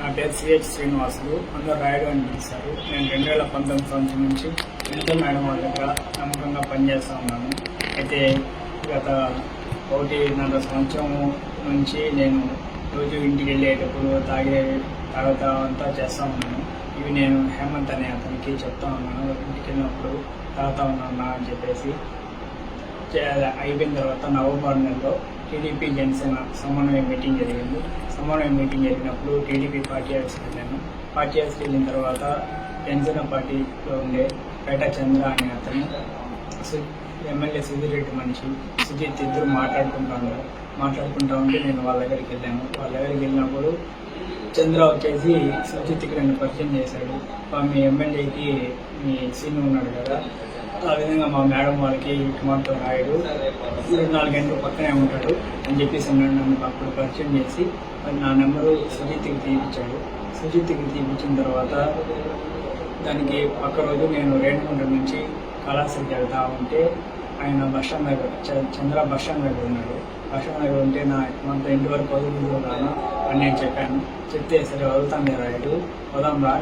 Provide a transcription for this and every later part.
నా పేరు సిహెచ్ శ్రీనివాసులు, అందరూ రాయుడు అని పిలుస్తారు. నేను 2019 సంవత్సరం నుంచి ఎంతో మేడం వాళ్ళ దగ్గర నమ్మకంగా పనిచేస్తూ ఉన్నాను. అయితే గత 1.5 సంవత్సరం నుంచి నేను రోజు ఇంటికి వెళ్ళేటప్పుడు తాగుతా అంతా చేస్తూ ఉన్నాను. ఇవి నేను హేమంత్ అనే అతనికి చెప్తా ఉన్నాను, ఇంటికి వెళ్ళినప్పుడు తాగుతా ఉన్నాను అని చెప్పేసి. అయిపోయిన తర్వాత నవంబర్ నెలలో టీడీపీ జనసేన సమన్వయ మీటింగ్ జరిగింది. సమన్వయ మీటింగ్ జరిగినప్పుడు టీడీపీ పార్టీ ఆఫీస్కి వెళ్ళాను. పార్టీ ఆఫీస్కి వెళ్ళిన తర్వాత జనసేన పార్టీలో ఉండే పేట చంద్ర అనే అతను, ఎమ్మెల్యే సుధీర్ రెడ్డి మనిషి సుజిత్ ఇద్దరు మాట్లాడుకుంటా ఉంటే నేను వాళ్ళ దగ్గరికి వెళ్ళాను. వాళ్ళ దగ్గరికి వెళ్ళినప్పుడు చంద్ర వచ్చేసి సుజిత్కి నన్ను పరిచయం చేశాడు. మీ ఎమ్మెల్యేకి మీ సీన్ ఉన్నాడు కదా, ఆ విధంగా మా మేడం వాళ్ళకి కుమార్తె రాయుడు 24 గంటలు పక్కనే ఉంటాడు అని చెప్పేసి నన్ను అప్పుడు పరిచయం చేసి నా నెంబరు సుజిత్కి తీపించాడు. సుజిత్కి తీపించిన తర్వాత దానికి పక్క రోజు నేను రేణుగుంట నుంచి కళాశాలకు వెళ్తా ఉంటే ఆయన బస్టాండ్ దగ్గర చంద్ర బస్టాండ్ దగ్గర ఉన్నాడు. బస్టాండ్ దగ్గర ఉంటే నా మనతో ఇంటి వరకు వదులుతాను అని నేను చెప్పాను. చెప్తే సరే వదులుతాను రాయుడు, వదాం రా,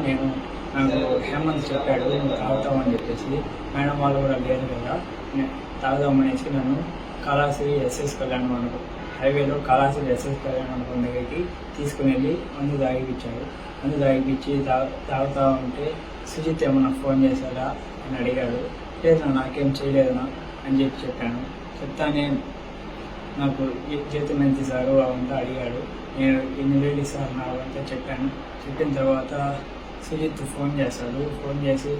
నాకు హేమంత్ చెప్పాడు నువ్వు తాగుతామని చెప్పేసి. మేడం వాళ్ళు కూడా లేరు కదా, తాగుదామనేసి నన్ను కళాశ్రీ ఎస్ఎస్ కళ్యాణ మండపం హైవేలో కళాశ్రీ ఎస్ఎస్ కళ్యాణ మండపం దగ్గరికి తీసుకుని వెళ్ళి మందు తాగిపించాడు. మందు తాగిపించి తాగుతా ఉంటే సుజిత్ ఏమన్నా ఫోన్ చేశాడా అని అడిగాడు. లేదు నాకేం చేయలేదనా అని చెప్పాను. చెప్తానే నాకు జీతం ఎంత ఇస్తారు అవంతా అడిగాడు. నేను 8 వేలు ఇస్తాను నా అవంతా చెప్పాను. చెప్పిన తర్వాత సుజిత్ ఫోన్ చేస్తాడు. ఫోన్ చేసి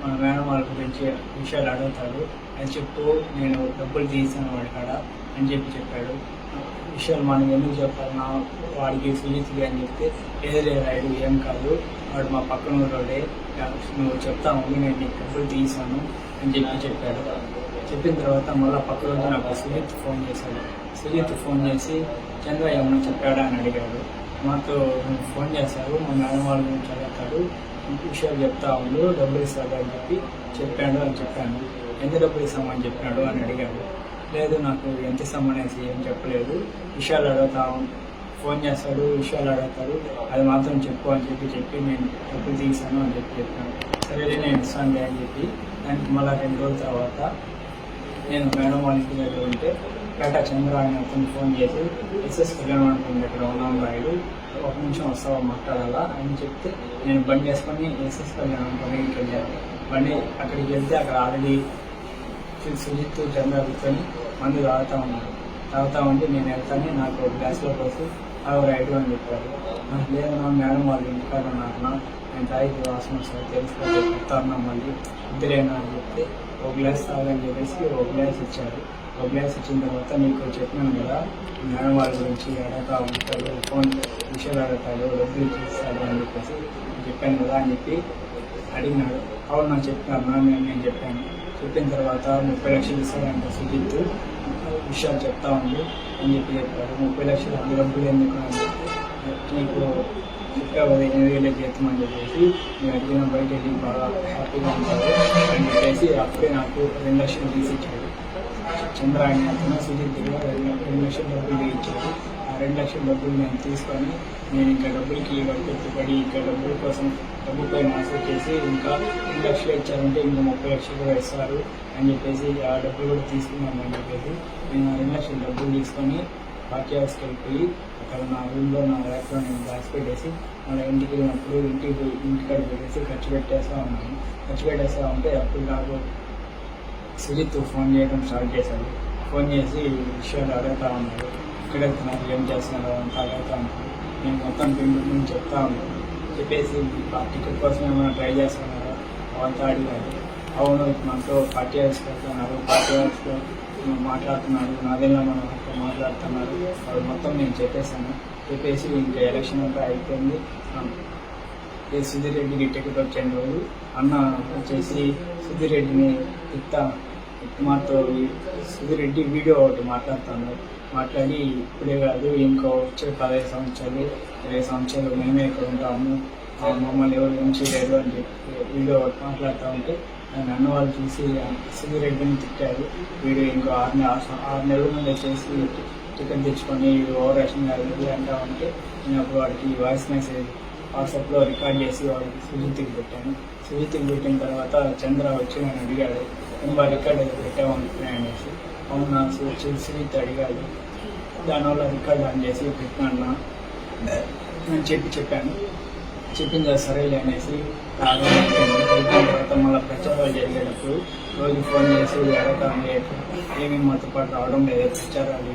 మా మేడం వాళ్ళ గురించి విషయాలు అడుగుతాడు. అని చెప్పు, నేను డబ్బులు తీసాను వాడి కాడ అని చెప్పాడు. విషయాలు మనకి ఎందుకు చెప్పాలన్నా వాడికి సుజిత్కి అని చెప్తే, ఏదో రాయుడు ఏం కాదు, వాడు మా పక్కన ఊరోడే, నువ్వు చెప్తావు నేను నీకు డబ్బులు తీసాను అని చెప్పాడు. చెప్పిన తర్వాత మళ్ళీ పక్క రోజు నాకు సుజిత్ ఫోన్ చేశాడు. సుజిత్ ఫోన్ చేసి చంద్ర ఏమన్నా చెప్పాడా అని అడిగాడు. మాతో ఫోన్ చేశారు, మా మేడం వాళ్ళ గురించి అడుగుతాడు, విషయాలు చెప్తా ఉండు, డబ్బులు ఇస్తాడు అని చెప్పాను. ఎంత డబ్బులు ఇస్తామని చెప్పినాడు అని అడిగాడు. లేదు నాకు ఎంత ఇస్తామనేసి ఏం చెప్పలేదు, విషయాలు ఫోన్ చేస్తాడు, విషయాలు అడుగుతాడు, అది మాత్రం చెప్పు అని చెప్పి నేను డబ్బులు తీసాను అని చెప్పాను. సరే నేను ఇస్తాను అని చెప్పి దానికి మళ్ళీ 2 రోజుల తర్వాత నేను మేడం వాళ్ళ ఇంటి దగ్గర ఉంటే పేట చంద్ర అని అతను ఫోన్ చేసి ఎస్ఎస్ కళ్యాణ మండపం దగ్గర ఉన్నాం రాయుడు, 1 నిమిషం వస్తావా మాట్లాడాలా అని చెప్తే నేను బండి వేసుకొని ఎస్ఎస్ కళ్యాణ మండపం దగ్గరికి వెళ్ళాను. బండి అక్కడికి వెళ్తే అక్కడ ఆల్రెడీ సుజిత్ చంద్ర కూర్చొని మందు తాగుతా ఉంటే నేను వెళ్తాను, నాకు గ్లాస్లో పోసి రాయుడు అని చెప్పారు. లేదు నా మేడం వాళ్ళు ఇంటికాడ ఉన్నారన్నా, నేను తాగి వాసన వస్తుంది తెలుసుకోవాలి చెప్తాను మళ్ళీ ఇద్దరేనా అని చెప్తే 1 గ్లాస్ తాగని చెప్పేసి 1 గ్లాస్ ఇచ్చారు. 1 గ్లాస్ ఇచ్చిన తర్వాత నీకు చెప్పినాను కదా మేడం వాళ్ళ గురించి అడుగుతా ఉంటాడు, ఫోన్ విషయాలు అడుగుతాడు, డబ్బులు ఇస్తాడు అని చెప్పేసి చెప్పాను కదా అని చెప్పి అడిగినాడు. అవును నాకు చెప్పినారు నేను చెప్పాను. చెప్పిన తర్వాత 30 లక్షలు ఇస్తాడంట సుజిత్, విషయాలు చెప్తా ఉంది అని చెప్పారు. 30 లక్షలు అంత డబ్బులు ఎందుకు అని చెప్పి నీకు చెప్పావు 8 వేలు జీతం అని చెప్పేసి నేను అడిగిన బయట వెళ్ళి బాగా హ్యాపీగా ఉంటాడు అని చెప్పేసి అప్పుడే నాకు 2 లక్షలు తీసి ఇచ్చాడు. చంద్ర అనే అతను సుజిత్ దగ్గర 2 లక్షల డబ్బులు ఇచ్చాడు. ఆ 2 లక్షల డబ్బులు నేను తీసుకొని నేను ఇంకా డబ్బులకి పెట్టుబడి ఇంకా డబ్బుల కోసం డబ్బుపై ఆశ చేసి ఇంకా 2 లక్షలు ఇచ్చారంటే ఇంకా 30 లక్షలు కూడా ఇస్తారు అని చెప్పేసి ఆ డబ్బులు కూడా తీసుకున్నాను అని చెప్పేసి నేను ఆ 2 లక్షల డబ్బులు తీసుకొని పార్టీ హౌస్కి వెళ్ళిపోయి అక్కడ నా రూమ్లో నా ర్యాక్లో నేను దాచి పెట్టేసి మళ్ళీ ఇంటికి వెళ్ళినప్పుడు ఇంటికాడ పెట్టేసి ఖర్చు పెట్టేస్తూ ఉంటే అప్పుడు నాకు సుజిత్ ఫోన్ చేయడం స్టార్ట్ చేశాడు. ఫోన్ చేసి విషయాలు అడుగుతూ ఉన్నాడు, ఎక్కడ వెళ్తున్నారు, ఏం చేస్తున్నారు అంతా అడుగుతూ ఉన్నాడు. నేను మొత్తం పిండి నుంచి చెప్తా ఉన్నాను. చెప్పేసి ఆ టికెట్ కోసం ఏమైనా ట్రై చేస్తున్నారో అవంతా అడిగాడు. అవును మనతో పార్టీ హౌస్కి వెళ్తున్నారు, పార్టీ హౌస్లో మాట్లాడుతున్నారు, నాదేలా మనం మాట్లాడుతున్నారు, అది మొత్తం నేను చెప్పేసి ఇంకా ఎలక్షన్ అంతా అయిపోయింది. సుధీర్ రెడ్డికి టికెట్ వచ్చిన రోజు అన్న వచ్చేసి సుధీర్ రెడ్డిని మాతో సుధీర్ రెడ్డి వీడియో ఒకటి మాట్లాడి ఇప్పుడే కాదు ఇంకో వచ్చే 15 సంవత్సరాలు 20 సంవత్సరాలు మేమే ఇక్కడ ఉంటాము, మమ్మల్ని ఎవరు ఏం చేయలేరు అని చెప్పి వీడియో మాట్లాడుతూ ఉంటే నన్ను వాళ్ళు చూసి సుధీర్ రెడ్డిని తిట్టారు. వీడు ఇంకో 6 నెలల ముందు వచ్చేసి టికెట్ తెచ్చుకొని ఓవర్ యాక్షన్ కాదు అంటా ఉంటే నేను అప్పుడు వాడికి వాయిస్ మెసేజ్ వాట్సాప్లో రికార్డ్ చేసి వాడికి సుజిత్కి పెట్టాను. సుజిత్కి పెట్టిన తర్వాత చంద్ర వచ్చి నన్ను అడిగాడు, ఇంకా రికార్డ్ పెట్టామనుకున్నా అనేసి. అవునా సుజిత్ అడిగాడు, దానివల్ల రికార్డ్ ఆన్ చేసి పెట్టినా నేను చెప్పాను. చెప్పింది సరేలే అనేసి అయిపోయిన తర్వాత మళ్ళీ ప్రచారాలు జరిగేటప్పుడు రోజు ఫోన్ చేసి అడగండి ఏమేమి మాతో పాటు రావడం లేదు, ప్రచారాలు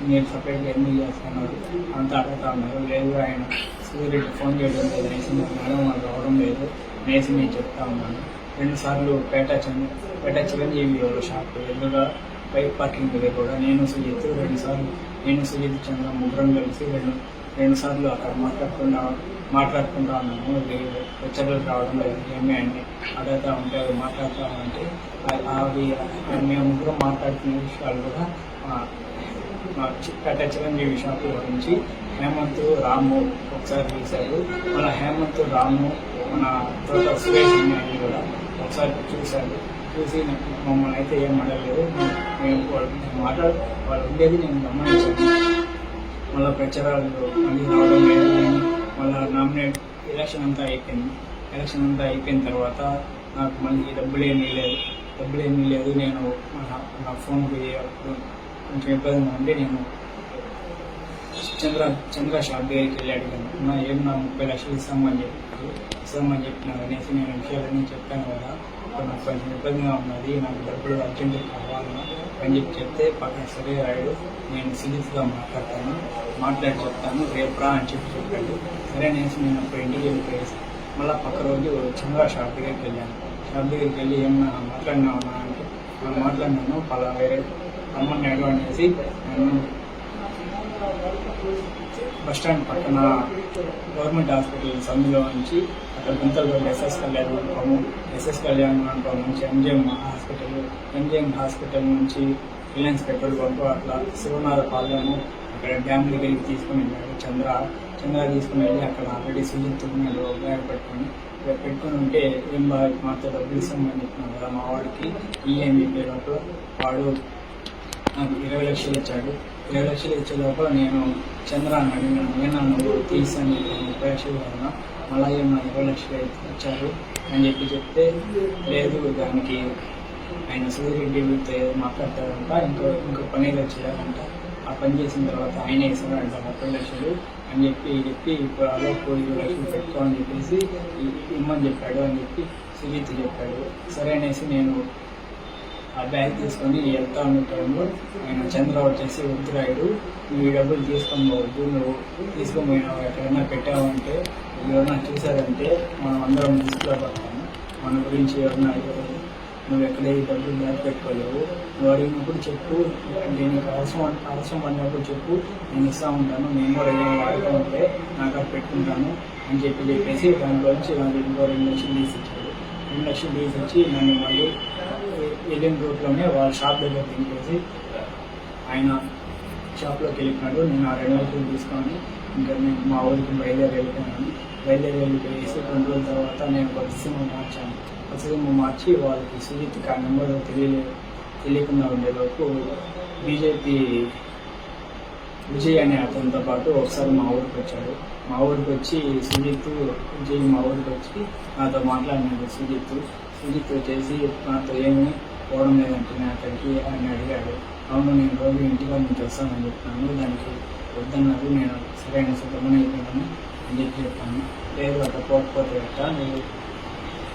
నేను సపరేట్గా ఎందుకు చేస్తున్నారు అంతా అడుగుతా ఉన్నారు. లేదు ఆయన సూర్యుడికి ఫోన్ చేయడం లేదు అనేసి మేడం వాళ్ళు రావడం లేదు అనేసి నేను చెప్తా ఉన్నాను. 2 సార్లు పేట చిరంజీవి వాళ్ళ షాప్ ఎదురుగా బైక్ పార్కింగ్ దగ్గర కూడా నేను సుజిత్ 2 సార్లు చంద్ర ముగ్గురం కలిసి 2 సార్లు అక్కడ మాట్లాడుకుంటా ఉన్నాము. ప్రచారాలు రావడం లేదు ఏమి అని అడుగుతూ ఉంటే అవి మాట్లాడుతూ ఉంటే అవి మేము ముగ్గురం మాట్లాడుతున్న విషయాలు కూడా పేట చిరంజీవి షాప్ గురించి హేమంత్ రాము ఒకసారి చూశారు. మన హేమంత్ రాము మన తోట సురేష్ అమ్మాయిని కూడా ఒకసారి చూశారు. చూసి మమ్మల్ని అయితే ఏం అడగలేదు. మేము వాళ్ళు ఉండేది నేను గమనించాను. మళ్ళీ ప్రచారాలు మళ్ళీ రావడం లేదు. మళ్ళీ ఎలక్షన్ అంతా అయిపోయిన తర్వాత నాకు మళ్ళీ డబ్బులు ఏమీ లేదు. నేను నా ఫోన్కి అప్పుడు కొంచెం ఇబ్బందిగా ఉండి నేను చంద్ర షాప్ దగ్గరికి వెళ్ళి అడిగాను, నా 30 లక్షలు ఇస్తామని చెప్పినారు అనేసి నేను విషయాలన్నీ చెప్పాను కదా. నాకు కొంచెం ఇబ్బందిగా ఉన్నది, నాకు డబ్బులు అర్జెంట్ కావాలన్నా అని చెప్తే పక్కన సరే రాయుడు నేను సీరియస్గా మాట్లాడి చెప్తాను రేపు రా అని చెప్పాడు. సరే అనేసి నేను అప్పుడు ఇంటికి వెళ్ళిపోయేసి మళ్ళీ పక్క రోజు చంద్ర షాప్ దగ్గరికి వెళ్ళాను. షాప్ దగ్గరికి వెళ్ళి ఏమన్నా మాట్లాడినావున్నా అంటే మనం మాట్లాడినాను పలా వేరే రమ్మన్నాడు అనేసి నేను బస్టాండ్ పక్కన గవర్నమెంట్ హాస్పిటల్ సందులో నుంచి అక్కడ గుంతలు ఎస్ఎస్ కళ్యాణ మండపం నుంచి ఎంజిఎం హాస్పిటల్ నుంచి రిలయన్స్ పెట్రోల్ బంక్ అట్లా శివనారపాలెము అక్కడ డ్యామ్ దగ్గరికి తీసుకుని వెళ్ళాడు. చంద్ర తీసుకుని వెళ్ళి అక్కడ ఆల్రెడీ సుజిత్ ఉన్నాడు బ్యాగ్ పెట్టుకుని ఉంటే ఏం బాగా మాతో డబ్బులు ఇస్తామని చెప్పినాను కదా మా వాడికి అని చెప్పేటప్పుడు వాడు నాకు 20 లక్షలు ఇచ్చాడు. 20 లక్షలు ఇచ్చే లోపల నేను చంద్రాన్ని అడిగినాను, ఏమన్నా నువ్వు తీసాను 30 లక్షలు కన్నా మళ్ళీ ఏమన్నా 20 లక్షలు ఇచ్చారు అని చెప్తే లేదు దానికి ఆయన సూర్యరెడ్డితో మాట్లాడతారంట, ఇంకో పని ఏదో చేయాలంట, ఆ పని చేసిన తర్వాత ఆయన ఇస్తాడంట 30 లక్షలు అని చెప్పి ఇప్పుడు అలా 20 లక్షలు పెట్టుకో అని చెప్పేసి ఇమ్మని చెప్పాడు అని చెప్పి సుజిత్ చెప్పాడు. సరే అనేసి నేను ఆ బ్యాగ్ తీసుకొని వెళ్తా ఉన్న టైంలో ఆయన చంద్ర వచ్చేసి వద్దురాయుడు నువ్వు ఈ డబ్బులు తీసుకొని పోవద్దు, నువ్వు తీసుకొని పోయినావు ఎక్కడైనా పెట్టావంటే ఎవరైనా చూసారంటే మనం అందరం లిస్టులో పడతాము, మన గురించి ఎవరైనా నువ్వు ఎక్కడ ఈ డబ్బులు బ్యాగ్ పెట్టుకోలేవు, నువ్వు అడిగినప్పుడు చెప్పు, దీనికి అవసరం పడినప్పుడు చెప్పు, నేను ఇస్తూ ఉంటాను, నేను కూడా ఏదైనా వాడుకుంటే నాకు అది పెట్టుకుంటాను అని చెప్పేసి దాంట్లోంచి నాకు ఇంకో 2 లక్షలు తీసిచ్చాడు. 2 లక్షలు తీసిచ్చి నన్ను మళ్ళీ ఏలియన్ రూట్లోనే వాళ్ళ షాప్ దగ్గర దింపేసి ఆయన షాప్లోకి వెళ్ళిపోయాడు. నేను ఆ 2 లక్షలు తీసుకొని ఇంకా నేను మా ఊరికి బయలుదేరి వెళ్ళిపోయేసి 2 రోజుల తర్వాత నేను కొత్త సిమ్ మార్చి వాళ్ళకి సుజిత్కి ఆ నెంబర్ తెలియకుండా ఉండేలోపు బీజేపీ విజయ్ అనే అతనితో పాటు ఒకసారి మా ఊరికి వచ్చాడు. మా ఊరికి వచ్చి విజయ్ మా ఊరికి వచ్చి నాతో మాట్లాడినాడు. సుజిత్ వచ్చేసి నాతో ఏమీ పోవడం లేదంటే నేను అక్కడికి ఆయన అడిగాడు. అవును నేను రోజు ఇంటిగా నుంచి వస్తానని చెప్పినాను, దానికి వద్దన్నారు, నేను సరైన సుఖమని అయిపోయాను అని చెప్పాను. లేదు అట్లా పోకపోతే ఎట్టా, నేను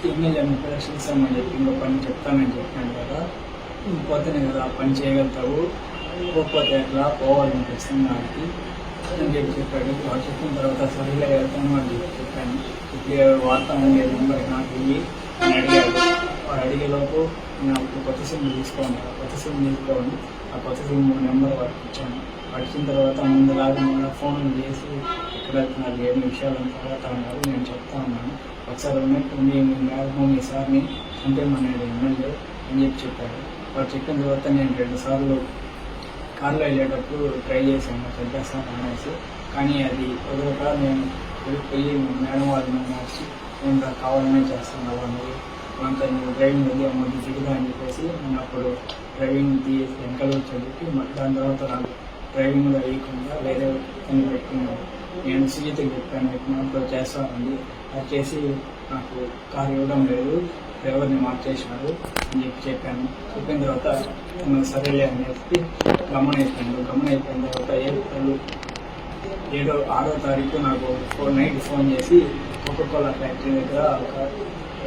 ఎమ్మెల్యే 30 లక్షలు ఇస్తామని చెప్పి ఇంకో పని చెప్తానని చెప్పాను కదా, పోతేనే కదా ఆ పని చేయగలుగుతావు, పోకపోతే ఎట్లా పోవాలని ఖచ్చితంగా వాడికి అని చెప్పాడు. వాడు చెప్పిన తర్వాత సరిగ్గా వెళ్తాను అని చెప్పాను. ఇప్పుడు వార్త ఉండే నెంబర్ నాకు ఇవి అని అడిగాడు. వాడు అడిగేలోపు నేను అప్పుడు కొత్త సిమ్ తీసుకోండి ఆ కొత్త సిమ్ నెంబర్ వాడికి ఇచ్చాను. వచ్చిన తర్వాత ముందులాగా మళ్ళీ ఫోన్ చేసి ఎక్కడ వెళ్తున్నారు ఏమి విషయాలు తర్వాత ఉన్నారు నేను చెప్తా ఉన్నాను. ఒకసారి ఉన్నట్టుండి మీ సార్ని చంపేమన్నాడు ఎమ్మెల్యే అని చెప్పాడు. వాడు చెప్పిన తర్వాత నేను 2 సార్లు కార్లో వెళ్ళేటప్పుడు ట్రై చేశాను చంపేస్తాను అనేసి, కానీ అది కుదరక నేను పోయి మేడం వాళ్ళని మార్చి నేను కావాలనే చేస్తున్నాను వాళ్ళు అంత నేను డ్రైవింగ్ వెళ్ళి అమ్మకి దిగుదా అని చెప్పేసి నేను అప్పుడు డ్రైవింగ్ వెనకాల చదివి దాని తర్వాత నాకు డ్రైవింగ్లో వేయకుండా వేరే పని పెట్టుకున్నాను. నేను సుజిత్కి చెప్పాను, నాతో చేస్తానండి, అది చేసి నాకు కారు ఇవ్వడం లేదు, డ్రైవర్ని మార్చేసినారు అని చెప్పాను. చెప్పిన తర్వాత సరేలే అని చెప్పి గమనైపోయిన తర్వాత ఏప్రిల్ 6వ తారీఖు నాకు నైట్ ఫోన్ చేసి కోకోకోలా ఫ్యాక్టరీ దగ్గర ఒక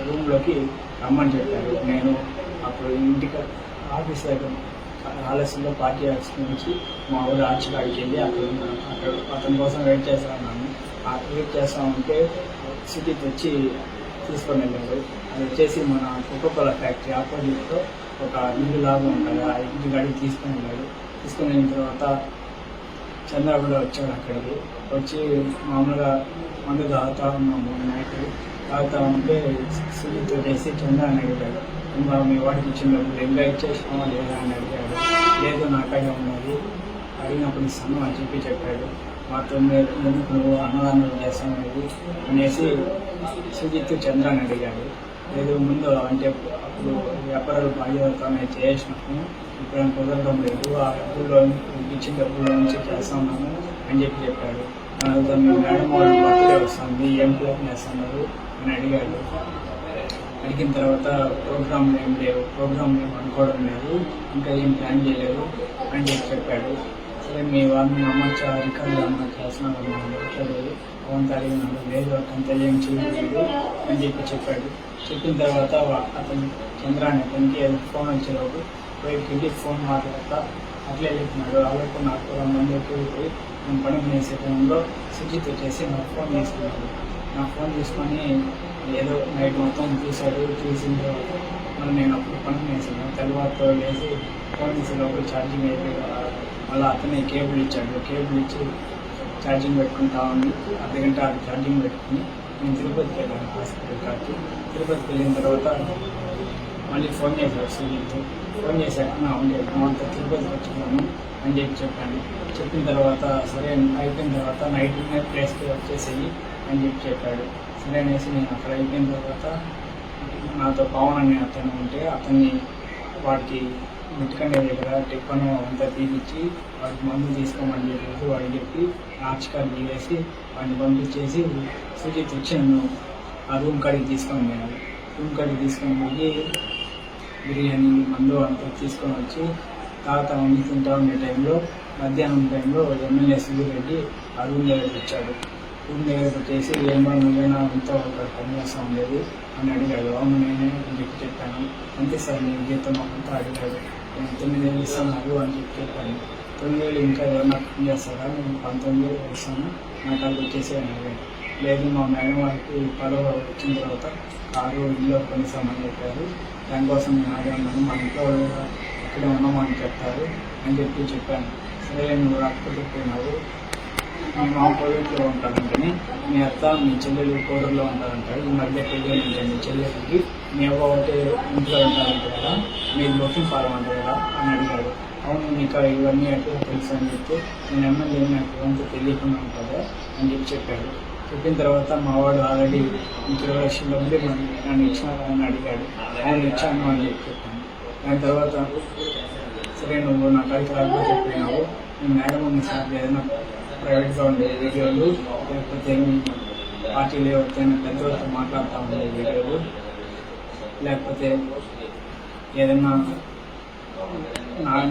రూమ్లోకి రమ్మని చెప్పారు. నేను అప్పుడు ఇంటికి ఆఫీస్ దగ్గర ఆలస్యంలో పార్టీ ఆఫీస్ నుంచి మా ఊరు ఆర్చికాడికి వెళ్ళి అక్కడ అతని కోసం వెయిట్ చేస్తా ఉన్నాను. వెయిట్ చేస్తా ఉంటే సిటీకి వచ్చి తీసుకొని వెళ్ళారు. అది వచ్చేసి మన కోకోకోలా ఫ్యాక్టరీ ఆపోజిట్లో ఒక ఇల్లు లాగా ఉంటుంది, ఆ ఇంటి గాడికి తీసుకొని వెళ్ళాడు. తీసుకొని వెళ్ళిన తర్వాత చంద్ర కూడా వచ్చాడు. అక్కడికి వచ్చి మామూలుగా మందు తాగుతూ ఉన్నాము. నైట్ తాగుతూ ఉంటే సుజిత్ చేసి చంద్ర అని అడిగాడు, ఇంకా మీ వాడికి ఇచ్చిన డబ్బులు ఇంకా ఇచ్చేసినామా లేదా అని అడిగాడు. లేదు నాకైనా ఉన్నది, అడిగినప్పుడు ఇస్తాను అని చెప్పాడు. మాతో ఎందుకు నువ్వు అన్నదానం చేస్తామనేది అనేసి సుజిత్ చంద్ర అని అడిగాడు. లేదు ముందు అంటే అప్పుడు వ్యాపారాలు బాధ్యతనే చేసినాము, ఇప్పుడు కుదరడం లేదు, ఆ డబ్బుల్లో ఇచ్చిన డబ్బుల్లో నుంచి చేస్తున్నాము అని చెప్పాడు. మీ మేడం వాళ్ళు బర్త్డే వస్తుంది, ఏం ప్లాన్ చేస్తున్నారు అని అడిగాడు. అడిగిన తర్వాత ప్రోగ్రాంలు ఏం లేవు, ప్రోగ్రాంలు ఏం అనుకోవడం లేదు, ఇంకా ఏం ప్లాన్ చేయలేదు అని చెప్పాడు. సరే మీ వాళ్ళని అమ్మచ్చా రికార్డు అమ్మ చేస్తున్నాను మాట్లాడలేదు, అవంతా అడిగినాడు. లేదు అతనితో ఏం చేయలేదు అని చెప్పాడు. చెప్పిన తర్వాత అతను చంద్ర అనే అతనికి ఫోన్ వచ్చేలోపు పోయి ఫోన్ మాట్లాడతా అట్లే వెళ్ళిపోయినాడు. అలాగే నాకు 2 మంది పోయి నేను పని చేసే టైంలో సుజిత్ వచ్చేసి నాకు ఫోన్ తీసుకున్నాడు. నా ఫోన్ తీసుకొని ఏదో నైట్ మొత్తం చూశాడు. చూసిన తర్వాత మళ్ళీ నేను అప్పుడు పని చేసాను. తెల్లవారితో లేచి ఫోన్ తీసేలోపు ఛార్జింగ్ అయిపోయి మళ్ళీ అతనే కేబుల్ ఇచ్చాడు. కేబుల్ ఇచ్చి ఛార్జింగ్ పెట్టుకుంటా ఉంది. అర్ధగంట ఛార్జింగ్ పెట్టుకుని నేను తిరుపతికి వెళ్ళాను హాస్పిటల్ కాకి. తిరుపతికి వెళ్ళిన తర్వాత మళ్ళీ ఫోన్ చేశాడు సుజిత్. ఫోన్ చేశాక నా అంతా తిరుపతికి వచ్చుకున్నాను అని చెప్పాను. చెప్పిన తర్వాత సరే అయిపోయిన తర్వాత నైట్ ప్లేస్కి వచ్చేసేయి అని చెప్పాడు. సరే అనేసి నేను అక్కడ అయిపోయిన తర్వాత నాతో పవన్ అనే అతను ఉంటే అతన్ని వాడికి ముట్టుకండే దగ్గర టిఫన్ అంతా తీపిచ్చి వాడికి మందు తీసుకోమని చెప్పేసి వాడికి చెప్పి ఆర్చికారు తీసేసి వాడిని పంపించేసి సుజిత్ వచ్చి నన్ను ఆ రూమ్ కాడికి తీసుకొని పోయాను. రూమ్ కాడికి తీసుకొని పోయి బిర్యానీ మందు అంతా తీసుకొని వచ్చి తాగుతా ఉండి తింటా ఉండే టైంలో మధ్యాహ్నం టైంలో ఎమ్మెల్యే సుబ్బిరెడ్డి ఆ రూమ్ దగ్గరికి వచ్చాడు. రూమ్ దగ్గరికి వచ్చేసి ఏమో నువ్వైనా అంతా ఒక పని చేస్తూ ఉండేది అని అడిగాడు. అవును నేనే అని చెప్పాను. అంతే సార్ నేను జీతం అంతా అడిగాడు. నేను 9,000 ఇస్తున్నారు అని చెప్పాను. 9,000 ఇంకా ఎవరన్నా పని చేస్తారా, నేను 19,000 ఇస్తాను, నా కాడికి వచ్చేసి అని అడిగాడు. లేదు మా మేడం వాళ్ళకి పదవ వచ్చిన తర్వాత కారు ఇల్లు కొనిస్తామని చెప్పారు, దానికోసం నేను ఆడే ఉన్నాను, మా ఇంట్లో ఇక్కడే ఉన్నామని చెప్తారు అని చెప్పాను. సరే నువ్వు రాకపోతే పోయినావు, మీ మా కోవిడ్లో ఉంటాడంటే మీ అత్త మీ చెల్లెలు కోడల్లో ఉంటారంటారు, ఈ మధ్య పెళ్ళి మీ చెల్లెలకి మీ అవ్వ ఒకటి ఇంట్లో ఉంటారంట కదా, మీరు బుకింగ్ ఫారం అంటారు కదా అని అడిగాడు. అవును నీకు ఇవన్నీ ఎట్లా తెలుసు అని చెప్తే నేను ఎమ్మెల్యే నాకు ఇవంతా తెలియకుండా ఉంటుందా అని చెప్పాడు. చెప్పిన తర్వాత మా వాడు ఆల్రెడీ 20 లక్షల ఉంది నన్ను ఇచ్చినారా అని అడిగాడు. ఆయన ఇచ్చాను అని చెప్పాను. దాని తర్వాత సరే నువ్వు నా కాడికి రాకపోతే చెప్పినావు, మీ మేడం ఉంది సార్ ఏదైనా ప్రైవేట్గా ఉండే వీడియోలు లేకపోతే పార్టీలు ఎవరికైనా పెద్దవాళ్ళతో మాట్లాడుతూ ఉండే వీడియోలు లేకపోతే ఏదైనా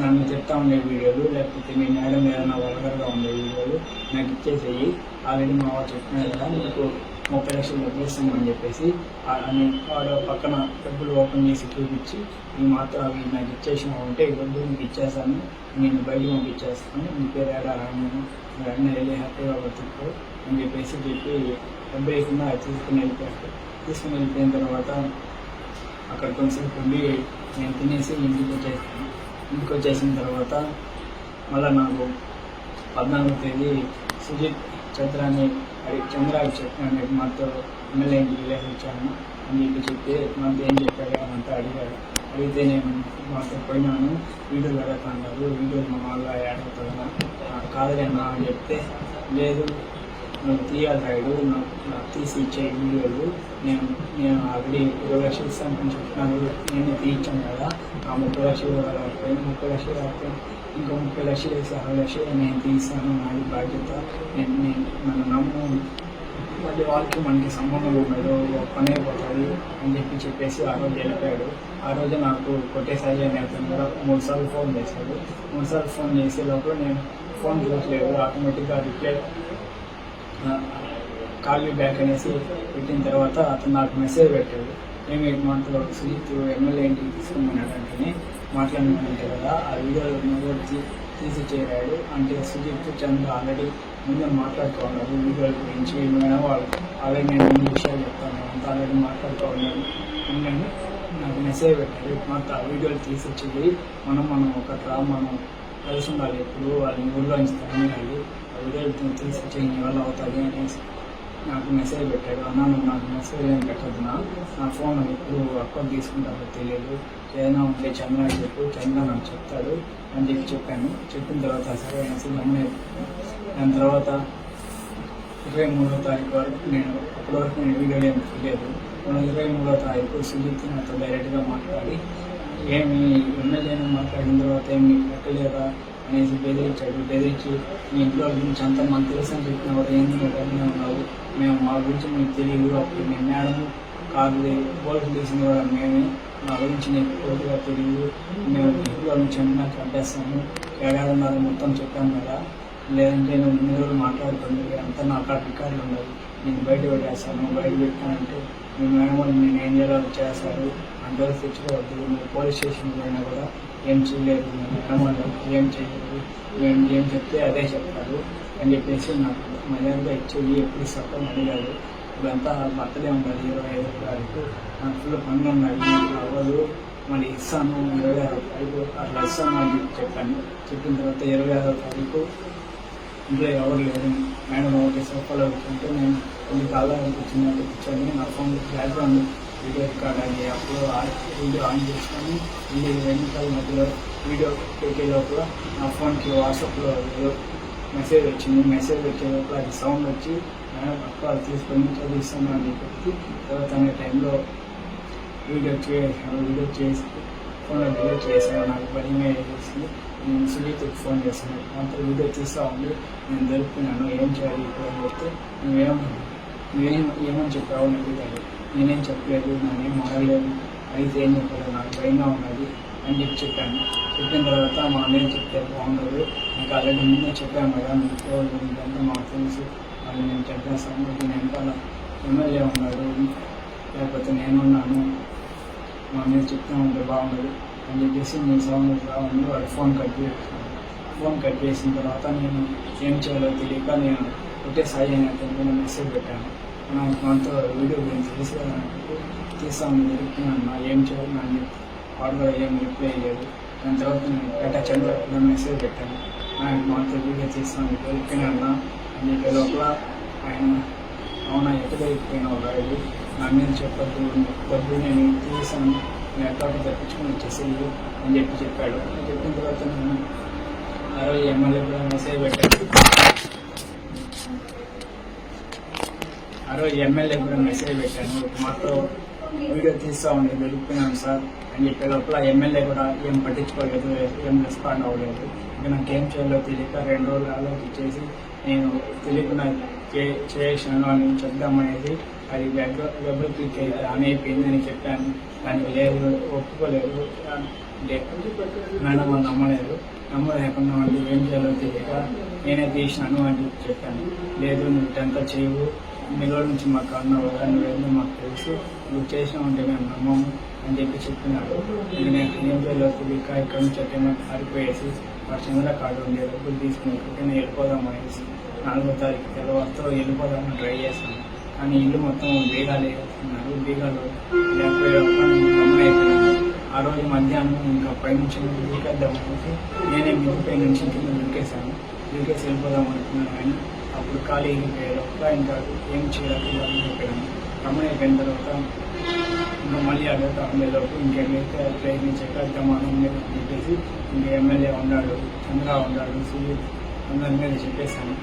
నన్ను చెప్తా ఉండే వీడియోలు లేకపోతే మీ మేడం ఏదైనా వల్గర్గా ఉండే వీడియోలు నాకు ఇచ్చేసేయి, ఆల్రెడీ మా వాడు చెప్పినారు కదా నీకు 30 లక్షలు డబ్బులు ఇస్తామని చెప్పేసి అని వాడు పక్కన డబ్బులు ఓపెన్ చేసి చూపించి ఈ మాత్రం అవి నాకు ఇచ్చేసినా ఉంటే ఈ డబ్బులు నీకు ఇచ్చేస్తాను, నేను బయటకు పంపించేస్తాను, నీ పేరు ఏడా రాను, అన్నీ వెళ్ళి హ్యాపీగా బతుకు అని చెప్పేసి డబ్బు వేయకుండా తీసుకుని వెళ్ళిపోయాడు. తీసుకుని వెళ్ళిపోయిన తర్వాత అక్కడ కొంచెంసేపు ఉండి నేను తినేసి ఇంటికి వచ్చేసాను. ఇంటికి వచ్చేసిన తర్వాత మళ్ళీ నాకు 14వ తేదీ సుజిత్ చంద్రాకి చెప్పినాను, మాతో ఎమ్మెల్యే ఇంటికి వెళ్ళేసి వచ్చాను అని చెప్పి మాతో ఏం చెప్పాడు అని అంతా అడిగాడు. అడిగితే నేను మాతో పోయినాను, వీడియోలు పెడతాను, వీడియోలు మా వాళ్ళు యాడ్ అవుతుందా కాదన్నా అని చెప్తే లేదు నువ్వు తీయాలి రాయుడు, నాకు తీసి ఇచ్చే వీడియోలు నేను ఆల్రెడీ 20 లక్షలు ఇస్తాను చెప్తున్నాను, నేను తీయించాను కదా, ఆ 30 లక్షలు రాకపోయింది, 30 లక్షలు రాకపోయింది, ఇంకో 30 లక్షలు వేసి 60 లక్షలు నేను తీస్తాను, నాది బాధ్యత, నన్ను నమ్ము, మళ్ళీ వాళ్ళకి మనకి సంబంధం ఉండదు, పని అయిపోతుంది అని చెప్పేసి ఆ రోజు వెళ్ళిపోయాడు. ఆ రోజు నాకు కొట్టేసాయి అని అతను కూడా 3 సార్లు ఫోన్ చేశాడు. 3 సార్లు ఫోన్ చేసే లోపల నేను ఫోన్ చూడట్లేదు, ఆటోమేటిక్గా రిప్లై కాల్ యూ బ్యాక్ అనేసి పెట్టిన తర్వాత అతను నాకు మెసేజ్ పెట్టాడు, ఏమి మాటలో సుజిత్ ఎమ్మెల్యే ఇంటికి తీసుకున్నాడంటే మాట్లాడినంటే కదా, ఆ వీడియోలో తీసి చేరాడు అంటే సుజిత్ చంద్ర ఆల్రెడీ ముందే మాట్లాడుతూ ఉన్నారు వీడియోల గురించి, మేడం వాళ్ళు ఆల్రెడీ నేను ముందు విషయాలు చెప్తాను అంత ఆల్రెడీ మాట్లాడుతూ ఉన్నాను. ఎందుకంటే నాకు మెసేజ్ పెట్టాడు, మాకు ఆ వీడియోలు తీసిచ్చేది మనం మనం కలిసి ఉండాలి, ఎప్పుడు వాళ్ళని ఊళ్ళో నుంచి తరమియాలి, ఆ వీడియోలు తీసిచ్చే వల్ల అవుతుంది అనేసి నాకు మెసేజ్ పెట్టాడు. అన్నాను నాకు మెసేజ్ ఏం పెట్టద్దు, నా ఫోన్ ఎప్పుడు అకౌంట్ తీసుకుంటారో తెలియదు, ఏదైనా ఉంటే చంద్ర అని చెప్పు, చంద్ర నాకు చెప్తాడు అని చెప్పాను. చెప్పిన తర్వాత సరే అనేసి దాని తర్వాత 23వ తారీఖు వరకు నేను అప్పటి వరకు నేను వీడియోలు ఏమి తెలియదు. 23వ తారీఖు సుజిత్ నాతో డైరెక్ట్గా మాట్లాడి ఏమి ఎమ్మెల్యేని మాట్లాడిన తర్వాత ఏమి పెట్టలేదా అనేసి బెదిరించి మీ ఇంట్లో గురించి అంతా మాకు తెలుసు అని చెప్పిన వాడు ఏంది నువ్వు ఉన్నావు, మేము మా గురించి మీకు తెలియదు, అప్పుడు మేము మేడము కాదు పోలీసులు తీసింది కూడా మేమే, మా గురించి నీకు పూర్తిగా తెలియదు, మేము ఇంట్లో నుంచి నాకు అడ్డేస్తాము, ఏడాదిన్నర మొత్తం చెప్పాను కదా, లేదంటే నువ్వు ఇన్ని రోజులు మాట్లాడుతుంది అంతా నా కాడ రికార్డులు ఉండదు, నేను బయట పెట్టేస్తాను, బయట పెట్టానంటే మీ మేడం నేను ఏం చేయాలో చేస్తారు, అంతవరకు తెచ్చుకోవద్దు, మీరు పోలీస్ స్టేషన్కి పోయినా కూడా ఏం చేయలేదు, మేడం ఏం చేయలేదు, ఏం చెప్తే అదే చెప్తారు అని చెప్పేసి నాకు మర్యాదగా ఇచ్చేది ఎప్పుడు ఇస్తాం అడిగాడు. ఇప్పుడంతా బర్త్డే ఉండాలి 25వ తారీఖు, నాకు ఫుల్ పనులు ఉన్నాయి, అవ్వదు, మళ్ళీ ఇస్తాను 26వ తారీఖు అట్లా ఇస్తాను అని చెప్పాను. చెప్పిన తర్వాత 26వ తారీఖు ఇంట్లో ఎవరు లేరు, మేడం ఒకటి సోఫాలో కూర్చుంటే నేను కొన్ని కాలానికి వచ్చినట్టు కూర్చొని నా ఫోన్ బ్యాక్గ్రౌండ్ వీడియో రికార్డ్ అయ్యి అప్పుడు వీడియో ఆన్ చేసుకొని వీడియో 2 నిమిషాల మధ్యలో వీడియో పెట్టే లోపల నా ఫోన్కి వాట్సాప్లో ఏదో మెసేజ్ వచ్చింది. మెసేజ్ వచ్చే లోపల అది సౌండ్ వచ్చి మేడం అక్కడ తీసుకొని చదివిస్తాను అని చెప్పి తర్వాత అనే టైంలో వీడియో చేసి ఫోన్లో డిలీట్ చేశాను. నాకు భయమే వేసింది. నేను సుజిత్కి ఫోన్ చేశాను, అంత వీడియో తీస్తూ ఉండి నేను దొరుకుతున్నాను, ఏం చేయాలి ఇప్పుడు అని చెప్తే నువ్వేమని చెప్పావు అని అడిగాడు. నేనేం చెప్పలేదు, నేనేం మారలేదు, అయితే ఏం చెప్పలేదు, నాకు భయంగా ఉన్నది అని చెప్పాను. చెప్పిన తర్వాత మా అన్నయ్య చెప్తే బాగుండదు, నాకు ఆల్రెడీ ముందే చెప్పాను కదా, మీకు ఇదంతా మాకు తెలుసు, అది నేను చెప్పేస్తాను, నేను వెనకాల ఎమ్మెల్యే ఉన్నాడు, లేకపోతే నేనున్నాను, మా అన్నయ్య చెప్తా ఉంటే బాగుండదు అని చెప్పేసి నేను సౌండ్ రావాలి వాడు ఫోన్ కట్ చేసాను. ఫోన్ కట్ చేసిన తర్వాత నేను ఏం చేయాలో తెలియక నేను ఒకటే సాయి అయినట్టు మెసేజ్ పెట్టాను. మనతో వీడియో గురించి తీస్తామని దొరుకుతున్నాను, ఏం చేయాలి అని వాడు కూడా ఏం రిప్లై అయ్యాడు. దాని తర్వాత నేను గట్టా చంద్ర మెసేజ్ పెట్టాను, ఆయన మనతో వీడియో తీస్తాను దొరికినా అని చెప్పే లోపల ఆయన అవునా ఎక్కడ అయిపోయినా రాయుడు, నా మీద చెప్పద్దు, డబ్బు నేను తీసాను, నేను ఎక్కడ తప్పించుకొని వచ్చేసేది అని చెప్పాడు. చెప్పిన తర్వాత నేను ఆ రోజు ఎమ్మెల్యే కూడా మెసేజ్ పెట్టాను. మాతో వీడియో తీస్తూ ఉండే దొరికిపోయినాను సార్ అని చెప్పే లోపల ఎమ్మెల్యే కూడా ఏం పట్టించుకోలేదు, ఏం రెస్పాండ్ అవ్వలేదు. ఇంకా నాకేం చేయాలో తెలియక 2 రోజులు ఆలోచించేసి నేను తెలియకుండా చేసాను అని చెప్దామనేది అది డబ్బులు క్లిక్ అయితే ఆన్ అయిపోయిందని చెప్పాను. దానికి లేదు, ఒప్పుకోలేదు, మేడం వాళ్ళు నమ్మలేకుండా వాళ్ళు ఏం చేయాలో తెలియక నేనే తీసినాను అని చెప్పాను. లేదు నువ్వు ఇటంతా చేయవు, నిలువ నుంచి మాకు అన్నావు కదా, నువ్వేందో మాకు తెలుసు, నువ్వు చేసినా ఉంటే మేము నమ్మము అని చెప్పినాడు. నేను ఏం చేయాలో తెలియక ఇక్కడ నుంచి ఎక్కడైనా పారిపోయేసి వాడు చంద్ర కార్డు ఉండే డబ్బులు తీసుకుని ఎక్కడికైనా వెళ్ళిపోదాం అనేసి 4వ తారీఖు తెల్లవారితో వెళ్ళిపోదామని ట్రై చేశాను. కానీ ఇల్లు మొత్తం బీగాలు వేస్తున్నారు, బీగాలు లేకపోయే గమనైపోయినాను. ఆ రోజు మధ్యాహ్నం ఇంకా పైనుంచి దూకేద్దామనేసి నేనే మిద్దిపై నుంచి కింద దూకేశాను. దూకేసి వెళ్ళిపోదాం అనుకున్నాను. కానీ అప్పుడు ఖాళీ అయిపోయారు, ఇంకా ఏం చేయాలి చెప్పాను. గమనైపోయిన తర్వాత ఇంకా మళ్ళీ అడుగుతా ఉండేలోపు ఇంకెళ్ళైతే ప్రయత్నించాక ప్రమాణం మీద చెప్పేసి ఇంకా ఎమ్మెల్యే ఉన్నాడు, చంద్ర ఉన్నాడు, సుజిత్ అందరి మీద చెప్పేశాను.